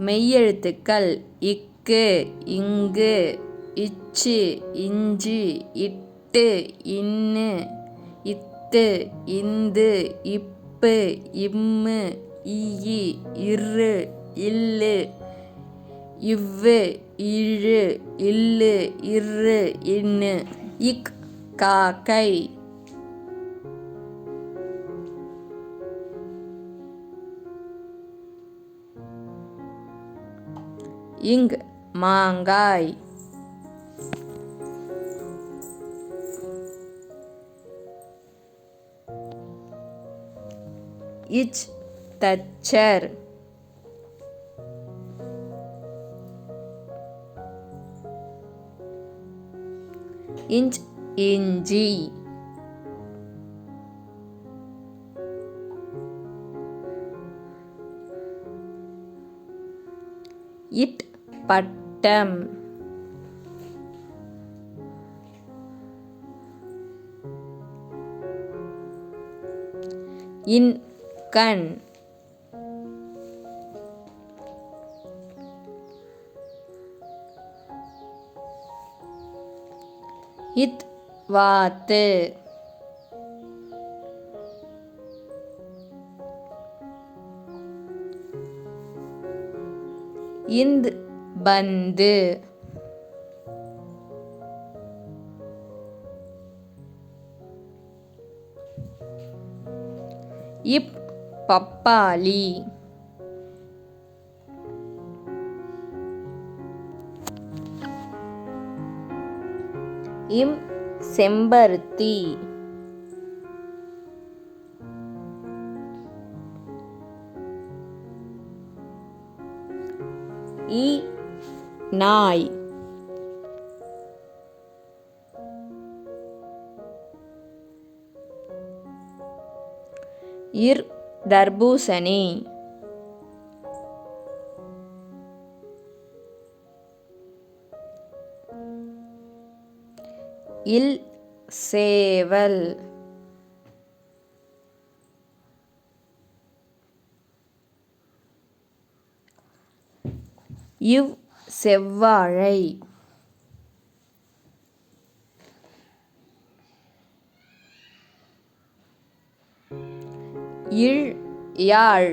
மெய்யெழுத்துக்கள் இக்கு, இங்கு, இச்சு, இஞ்சு, இட்டு, இன்னு, இத்து, இந்து, இப்பு, இம்மு, ஈயி, இரு, இல்லு, இவ்வு, இழு, இல்லு, இரு, இன்னு. இக் காக்கை. இங் மாங்காய். இச் தச்சர். இஞ்ச் இஞ்சி. இட் பட்டம். இன் கண். இத் வாத்து. இந்த் பந்து. இப் பப்பாளி. இம் செம்பருத்தி. இ நாய். இர் தர்பூசணி. இல் சேவல். இவ் செவ்வாழை. இழ் யாழ்.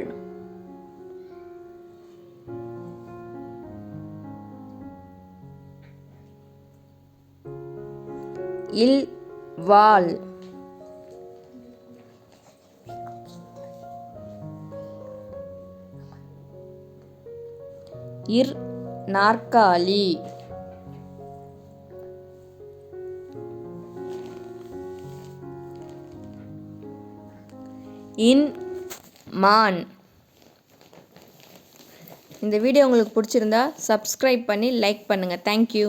இல் வாள். இர் நாற்காலி. இன் மான். இந்த வீடியோ உங்களுக்கு பிடிச்சிருந்தா சப்ஸ்கிரைப் பண்ணி லைக் பண்ணுங்கள். தேங்க்யூ.